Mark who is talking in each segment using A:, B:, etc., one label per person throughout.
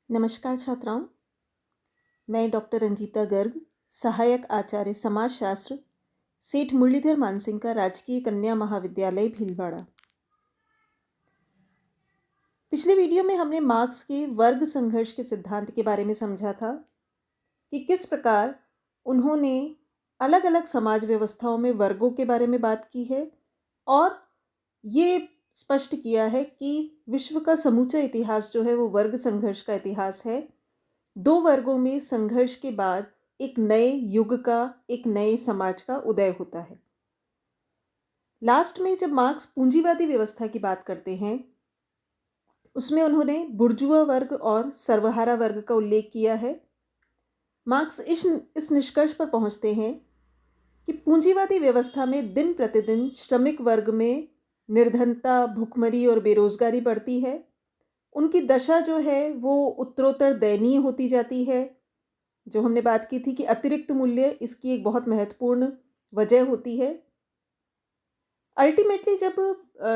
A: नमस्कार छात्राओं, मैं डॉक्टर रंजीता गर्ग, सहायक आचार्य समाजशास्त्र, सेठ मुरलीधर मानसिंह का राजकीय कन्या महाविद्यालय भीलवाड़ा। पिछले वीडियो में हमने मार्क्स के वर्ग संघर्ष के सिद्धांत के बारे में समझा था कि किस प्रकार उन्होंने अलग अलग समाज व्यवस्थाओं में वर्गों के बारे में बात की है और ये स्पष्ट किया है कि विश्व का समूचा इतिहास जो है वो वर्ग संघर्ष का इतिहास है। दो वर्गों में संघर्ष के बाद एक नए युग का, एक नए समाज का उदय होता है। लास्ट में जब मार्क्स पूंजीवादी व्यवस्था की बात करते हैं, उसमें उन्होंने बुर्जुआ वर्ग और सर्वहारा वर्ग का उल्लेख किया है। मार्क्स इस निष्कर्ष पर पहुंचते हैं कि पूंजीवादी व्यवस्था में दिन प्रतिदिन श्रमिक वर्ग में निर्धनता, भुखमरी और बेरोजगारी बढ़ती है। उनकी दशा जो है वो उत्तरोत्तर दयनीय होती जाती है। जो हमने बात की थी कि अतिरिक्त मूल्य इसकी एक बहुत महत्वपूर्ण वजह होती है। अल्टीमेटली जब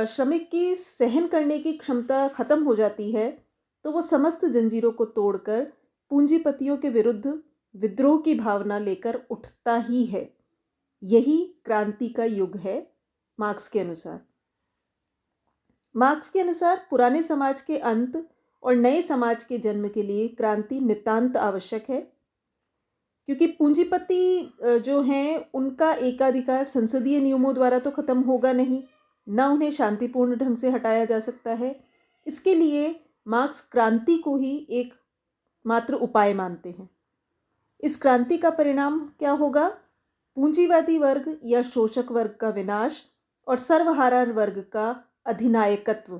A: श्रमिक की सहन करने की क्षमता खत्म हो जाती है तो वो समस्त जंजीरों को तोड़कर पूंजीपतियों के विरुद्ध विद्रोह की भावना लेकर उठता ही है। यही क्रांति का युग है मार्क्स के अनुसार। मार्क्स के अनुसार पुराने समाज के अंत और नए समाज के जन्म के लिए क्रांति नितांत आवश्यक है, क्योंकि पूंजीपति जो हैं उनका एकाधिकार संसदीय नियमों द्वारा तो खत्म होगा नहीं, ना उन्हें शांतिपूर्ण ढंग से हटाया जा सकता है। इसके लिए मार्क्स क्रांति को ही एक मात्र उपाय मानते हैं। इस क्रांति का परिणाम क्या होगा? पूंजीवादी वर्ग या शोषक वर्ग का विनाश और सर्वहारा वर्ग का अधिनायकत्व,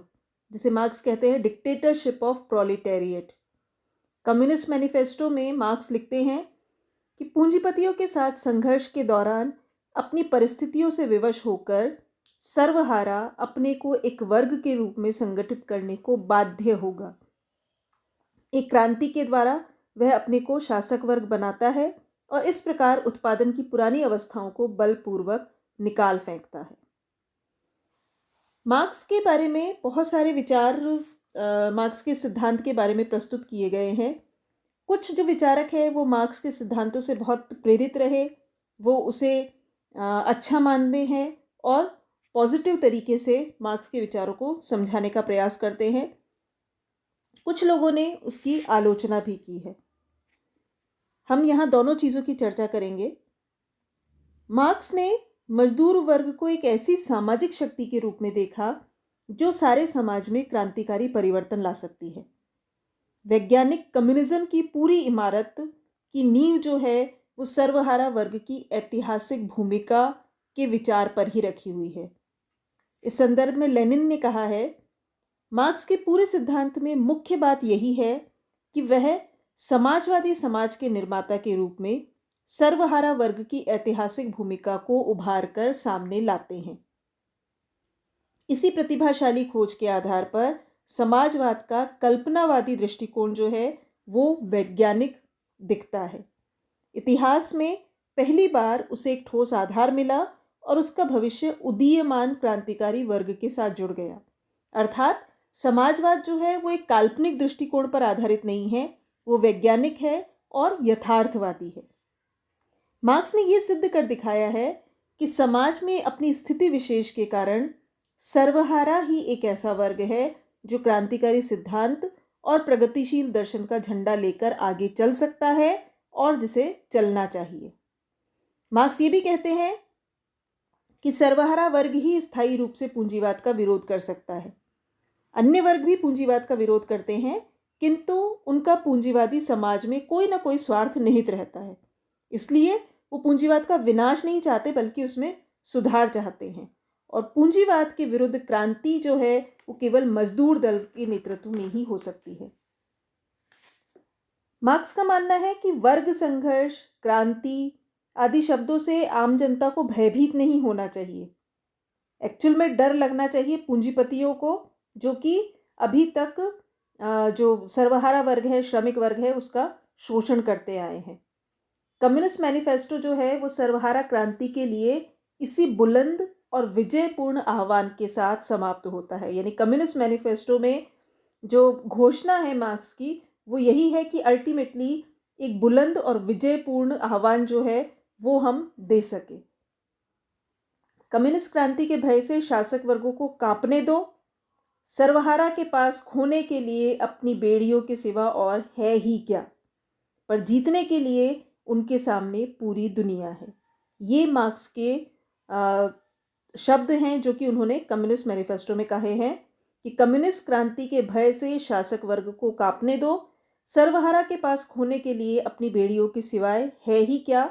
A: जिसे मार्क्स कहते हैं dictatorship of proletariat. Communist manifesto में मार्क्स लिखते हैं कि पूंजीपतियों के साथ संघर्ष के दौरान अपनी परिस्थितियों से विवश होकर सर्वहारा अपने को एक वर्ग के रूप में संगठित करने को बाध्य होगा। एक क्रांति के द्वारा वह अपने को शासक वर्ग बनाता है और इस प्रकार उत्पादन की पुरानी अवस्थाओं को बलपूर्वक निकाल फेंकता है। मार्क्स के बारे में बहुत सारे विचार मार्क्स के सिद्धांत के बारे में प्रस्तुत किए गए हैं। कुछ जो विचारक हैं वो मार्क्स के सिद्धांतों से बहुत प्रेरित रहे, वो उसे अच्छा मानते हैं और पॉजिटिव तरीके से मार्क्स के विचारों को समझाने का प्रयास करते हैं। कुछ लोगों ने उसकी आलोचना भी की है। हम यहाँ दोनों चीज़ों की चर्चा करेंगे। मार्क्स ने मजदूर वर्ग को एक ऐसी सामाजिक शक्ति के रूप में देखा जो सारे समाज में क्रांतिकारी परिवर्तन ला सकती है। वैज्ञानिक कम्युनिज्म की पूरी इमारत की नींव जो है वो सर्वहारा वर्ग की ऐतिहासिक भूमिका के विचार पर ही रखी हुई है। इस संदर्भ में लेनिन ने कहा है, मार्क्स के पूरे सिद्धांत में मुख्य बात यही है कि वह समाजवादी समाज के निर्माता के रूप में सर्वहारा वर्ग की ऐतिहासिक भूमिका को उभार कर सामने लाते हैं। इसी प्रतिभाशाली खोज के आधार पर समाजवाद का कल्पनावादी दृष्टिकोण जो है वो वैज्ञानिक दिखता है। इतिहास में पहली बार उसे एक ठोस आधार मिला और उसका भविष्य उदीयमान क्रांतिकारी वर्ग के साथ जुड़ गया। अर्थात समाजवाद जो है वो एक काल्पनिक दृष्टिकोण पर आधारित नहीं है, वो वैज्ञानिक है और यथार्थवादी है। मार्क्स ने यह सिद्ध कर दिखाया है कि समाज में अपनी स्थिति विशेष के कारण सर्वहारा ही एक ऐसा वर्ग है जो क्रांतिकारी सिद्धांत और प्रगतिशील दर्शन का झंडा लेकर आगे चल सकता है और जिसे चलना चाहिए। मार्क्स ये भी कहते हैं कि सर्वहारा वर्ग ही स्थायी रूप से पूंजीवाद का विरोध कर सकता है। अन्य वर्ग भी पूंजीवाद का विरोध करते हैं, किंतु उनका पूंजीवादी समाज में कोई ना कोई स्वार्थ निहित रहता है, इसलिए वो पूंजीवाद का विनाश नहीं चाहते बल्कि उसमें सुधार चाहते हैं। और पूंजीवाद के विरुद्ध क्रांति जो है वो केवल मजदूर दल के नेतृत्व में ही हो सकती है। मार्क्स का मानना है कि वर्ग संघर्ष, क्रांति आदि शब्दों से आम जनता को भयभीत नहीं होना चाहिए। एक्चुअल में डर लगना चाहिए पूंजीपतियों को, जो कि अभी तक जो सर्वहारा वर्ग है, श्रमिक वर्ग है, उसका शोषण करते आए हैं। कम्युनिस्ट मैनिफेस्टो जो है वो सर्वहारा क्रांति के लिए इसी बुलंद और विजयपूर्ण आह्वान के साथ समाप्त होता है। यानी कम्युनिस्ट मैनिफेस्टो में जो घोषणा है मार्क्स की वो यही है कि अल्टीमेटली एक बुलंद और विजयपूर्ण आह्वान जो है वो हम दे सके। कम्युनिस्ट क्रांति के भय से शासक वर्गों को कांपने दो, सर्वहारा के पास खोने के लिए अपनी बेड़ियों के सिवा और है ही क्या, पर जीतने के लिए उनके सामने पूरी दुनिया है। ये मार्क्स के शब्द हैं जो कि उन्होंने कम्युनिस्ट मैनिफेस्टो में कहे हैं कि कम्युनिस्ट क्रांति के भय से शासक वर्ग को कांपने दो, सर्वहारा के पास खोने के लिए अपनी बेड़ियों के सिवाय है ही क्या,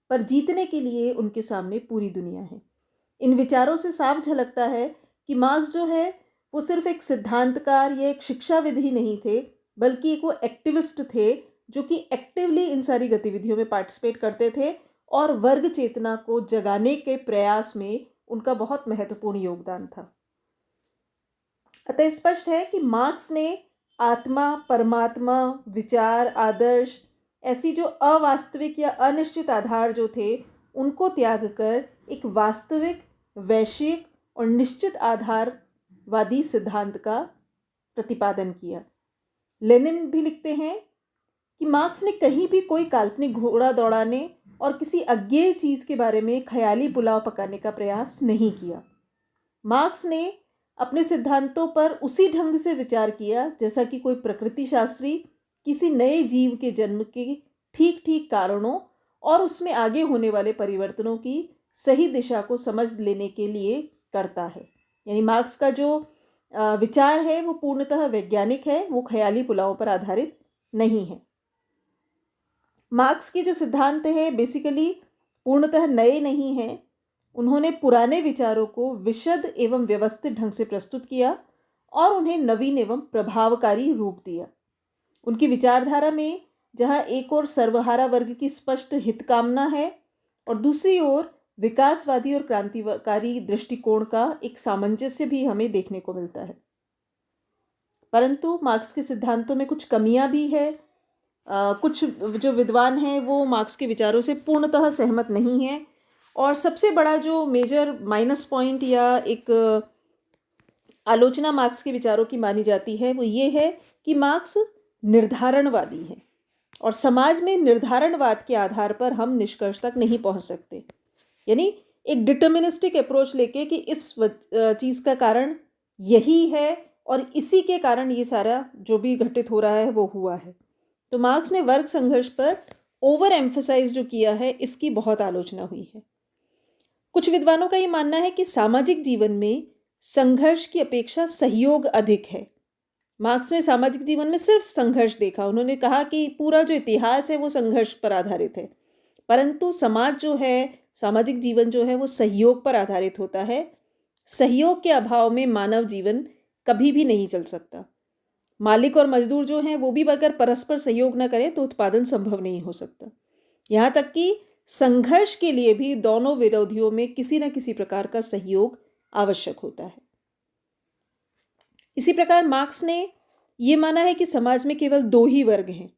A: पर जीतने के लिए उनके सामने पूरी दुनिया है। इन विचारों से साफ झलकता है कि मार्क्स जो है वो सिर्फ एक सिद्धांतकार या एक शिक्षाविद ही नहीं थे, बल्कि एक वो एक्टिविस्ट थे जो कि एक्टिवली इन सारी गतिविधियों में पार्टिसिपेट करते थे और वर्ग चेतना को जगाने के प्रयास में उनका बहुत महत्वपूर्ण योगदान था। अतः स्पष्ट है कि मार्क्स ने आत्मा, परमात्मा, विचार, आदर्श, ऐसी जो अवास्तविक या अनिश्चित आधार जो थे उनको त्याग कर एक वास्तविक, वैश्विक और निश्चित आधारवादी सिद्धांत का प्रतिपादन किया। लेनिन भी लिखते हैं कि मार्क्स ने कहीं भी कोई काल्पनिक घोड़ा दौड़ाने और किसी अज्ञेय चीज़ के बारे में ख्याली पुलाव पकाने का प्रयास नहीं किया। मार्क्स ने अपने सिद्धांतों पर उसी ढंग से विचार किया जैसा कि कोई प्रकृति शास्त्री किसी नए जीव के जन्म के ठीक ठीक कारणों और उसमें आगे होने वाले परिवर्तनों की सही दिशा को समझ लेने के लिए करता है। यानी मार्क्स का जो विचार है वो पूर्णतः वैज्ञानिक है, वो ख्याली पुलावों पर आधारित नहीं है। मार्क्स के जो सिद्धांत है बेसिकली पूर्णतः नए नहीं हैं। उन्होंने पुराने विचारों को विशद एवं व्यवस्थित ढंग से प्रस्तुत किया और उन्हें नवीन एवं प्रभावकारी रूप दिया। उनकी विचारधारा में जहाँ एक ओर सर्वहारा वर्ग की स्पष्ट हितकामना है और दूसरी ओर विकासवादी और क्रांतिकारी दृष्टिकोण का एक सामंजस्य भी हमें देखने को मिलता है। परंतु मार्क्स के सिद्धांतों में कुछ कमियां भी है। कुछ जो विद्वान हैं वो मार्क्स के विचारों से पूर्णतः सहमत नहीं हैं और सबसे बड़ा जो मेजर माइनस पॉइंट या एक आलोचना मार्क्स के विचारों की मानी जाती है वो ये है कि मार्क्स निर्धारणवादी है और समाज में निर्धारणवाद के आधार पर हम निष्कर्ष तक नहीं पहुंच सकते। यानी एक डिटर्मिनिस्टिक अप्रोच लेके कि इस चीज़ का कारण यही है और इसी के कारण ये सारा जो भी घटित हो रहा है वो हुआ है। तो मार्क्स ने वर्ग संघर्ष पर ओवर एम्फसाइज जो किया है इसकी बहुत आलोचना हुई है। कुछ विद्वानों का ये मानना है कि सामाजिक जीवन में संघर्ष की अपेक्षा सहयोग अधिक है। मार्क्स ने सामाजिक जीवन में सिर्फ संघर्ष देखा। उन्होंने कहा कि पूरा जो इतिहास है वो संघर्ष पर आधारित है, परंतु समाज जो है, सामाजिक जीवन जो है वो सहयोग पर आधारित होता है। सहयोग के अभाव में मानव जीवन कभी भी नहीं चल सकता। मालिक और मजदूर जो हैं वो भी अगर परस्पर सहयोग न करें तो उत्पादन संभव नहीं हो सकता। यहाँ तक कि संघर्ष के लिए भी दोनों विरोधियों में किसी न किसी प्रकार का सहयोग आवश्यक होता है। इसी प्रकार मार्क्स ने ये माना है कि समाज में केवल दो ही वर्ग हैं।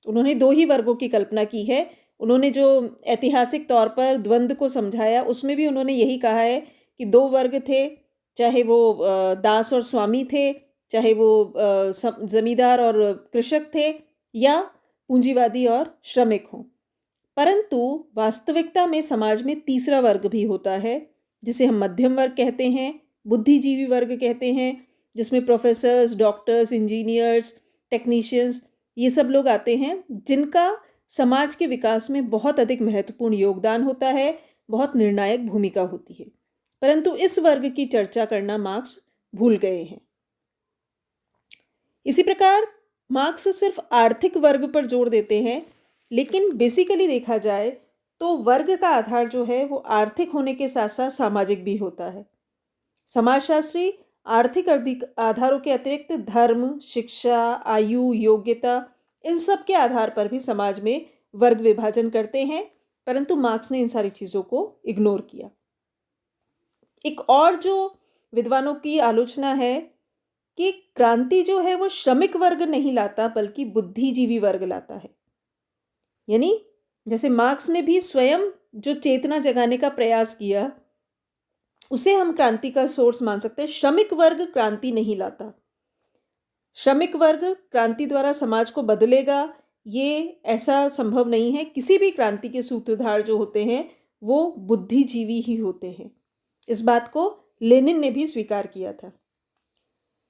A: उन्होंने दो ही वर्गों की कल्पना की है। उन्होंने जो ऐतिहासिक तौर पर द्वंद्व को समझाया उसमें भी उन्होंने यही कहा है कि दो वर्ग थे, चाहे वो दास और स्वामी थे, चाहे वो जमींदार और कृषक थे या पूंजीवादी और श्रमिक हों। परंतु वास्तविकता में समाज में तीसरा वर्ग भी होता है जिसे हम मध्यम वर्ग कहते हैं, बुद्धिजीवी वर्ग कहते हैं, जिसमें प्रोफेसर्स, डॉक्टर्स, इंजीनियर्स, टेक्नीशियंस ये सब लोग आते हैं जिनका समाज के विकास में बहुत अधिक महत्वपूर्ण योगदान होता है, बहुत निर्णायक भूमिका होती है। परंतु इस वर्ग की चर्चा करना मार्क्स भूल गए हैं। इसी प्रकार मार्क्स सिर्फ आर्थिक वर्ग पर जोर देते हैं, लेकिन बेसिकली देखा जाए तो वर्ग का आधार जो है वो आर्थिक होने के साथ साथ सामाजिक भी होता है। समाजशास्त्री आर्थिक आधारों के अतिरिक्त धर्म, शिक्षा, आयु, योग्यता इन सब के आधार पर भी समाज में वर्ग विभाजन करते हैं, परंतु मार्क्स ने इन सारी चीज़ों को इग्नोर किया। एक और जो विद्वानों की आलोचना है कि क्रांति जो है वो श्रमिक वर्ग नहीं लाता बल्कि बुद्धिजीवी वर्ग लाता है। यानी जैसे मार्क्स ने भी स्वयं जो चेतना जगाने का प्रयास किया उसे हम क्रांति का सोर्स मान सकते हैं। श्रमिक वर्ग क्रांति नहीं लाता। श्रमिक वर्ग क्रांति द्वारा समाज को बदलेगा, ये ऐसा संभव नहीं है। किसी भी क्रांति के सूत्रधार जो होते हैं वो बुद्धिजीवी ही होते हैं। इस बात को लेनिन ने भी स्वीकार किया था।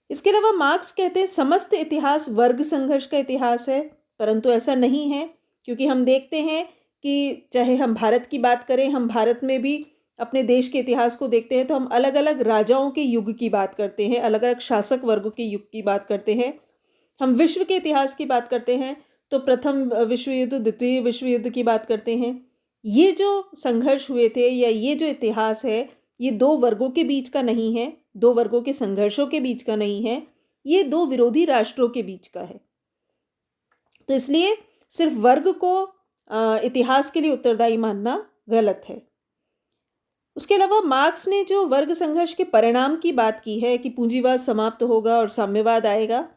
A: इसके अलावा मार्क्स कहते हैं समस्त इतिहास वर्ग संघर्ष का इतिहास है, परंतु ऐसा नहीं है, क्योंकि हम देखते हैं कि चाहे हम भारत की बात करें, हम भारत में भी अपने देश के इतिहास को देखते हैं तो हम अलग अलग राजाओं के युग की बात करते हैं, अलग अलग शासक वर्गों के युग की बात करते हैं। हम विश्व के इतिहास की बात करते हैं तो प्रथम विश्व युद्ध, द्वितीय विश्व युद्ध की बात करते हैं। ये जो संघर्ष हुए थे या ये जो इतिहास है, ये दो वर्गों के बीच का नहीं है, दो वर्गों के संघर्षों के बीच का नहीं है, ये दो विरोधी राष्ट्रों के बीच का है। तो इसलिए सिर्फ वर्ग को इतिहास के लिए उत्तरदायी मानना गलत है। उसके अलावा मार्क्स ने जो वर्ग संघर्ष के परिणाम की बात की है कि पूंजीवाद समाप्त होगा और साम्यवाद आएगा,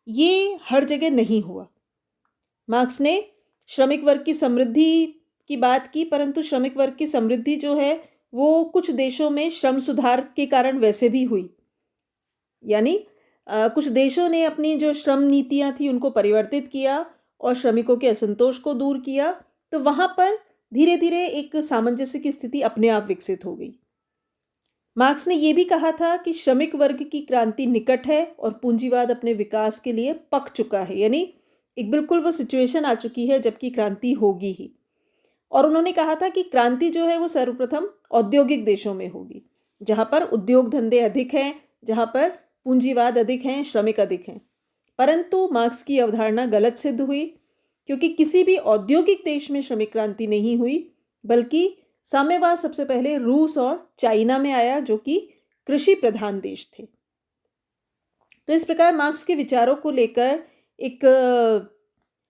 A: ये हर जगह नहीं हुआ। मार्क्स ने श्रमिक वर्ग की समृद्धि की बात की, परंतु श्रमिक वर्ग की समृद्धि जो है वो कुछ देशों में श्रम सुधार के कारण वैसे भी हुई। यानी कुछ देशों ने अपनी जो श्रम नीतियां थी उनको परिवर्तित किया और श्रमिकों के असंतोष को दूर किया, तो वहाँ पर धीरे धीरे एक सामंजस्य की स्थिति अपने आप विकसित हो गई। मार्क्स ने यह भी कहा था कि श्रमिक वर्ग की क्रांति निकट है और पूंजीवाद अपने विकास के लिए पक चुका है, यानी एक बिल्कुल वो सिचुएशन आ चुकी है जबकि क्रांति होगी ही। और उन्होंने कहा था कि क्रांति जो है वो सर्वप्रथम औद्योगिक देशों में होगी, जहाँ पर उद्योग धंधे अधिक हैं, जहाँ पर पूंजीवाद अधिक हैं, श्रमिक अधिक हैं। परंतु मार्क्स की अवधारणा गलत सिद्ध हुई, क्योंकि किसी भी औद्योगिक देश में श्रमिक क्रांति नहीं हुई, बल्कि साम्यवाद सबसे पहले रूस और चाइना में आया, जो कि कृषि प्रधान देश थे। तो इस प्रकार मार्क्स के विचारों को लेकर एक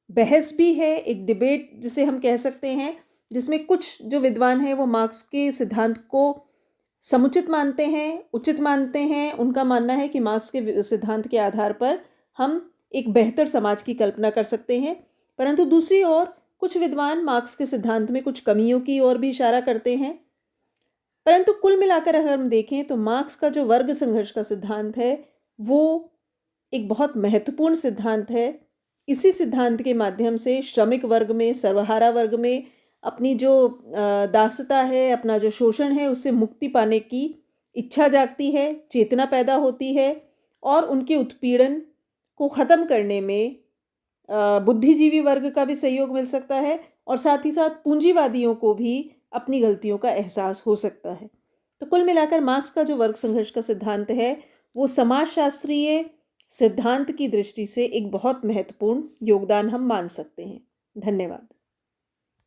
A: बहस भी है, एक डिबेट जिसे हम कह सकते हैं, जिसमें कुछ जो विद्वान हैं वो मार्क्स के सिद्धांत को समुचित मानते हैं, उचित मानते हैं। उनका मानना है कि मार्क्स के सिद्धांत के आधार पर हम एक बेहतर समाज की कल्पना कर सकते हैं, परंतु दूसरी ओर कुछ विद्वान मार्क्स के सिद्धांत में कुछ कमियों की ओर भी इशारा करते हैं। परंतु कुल मिलाकर अगर हम देखें तो मार्क्स का जो वर्ग संघर्ष का सिद्धांत है वो एक बहुत महत्वपूर्ण सिद्धांत है। इसी सिद्धांत के माध्यम से श्रमिक वर्ग में, सर्वहारा वर्ग में अपनी जो दासता है, अपना जो शोषण है, उससे मुक्ति पाने की इच्छा जागती है, चेतना पैदा होती है और उनके उत्पीड़न को ख़त्म करने में बुद्धिजीवी वर्ग का भी सहयोग मिल सकता है और साथ ही साथ पूंजीवादियों को भी अपनी गलतियों का एहसास हो सकता है। तो कुल मिलाकर मार्क्स का जो वर्ग संघर्ष का सिद्धांत है वो समाजशास्त्रीय सिद्धांत की दृष्टि से एक बहुत महत्वपूर्ण योगदान हम मान सकते हैं। धन्यवाद।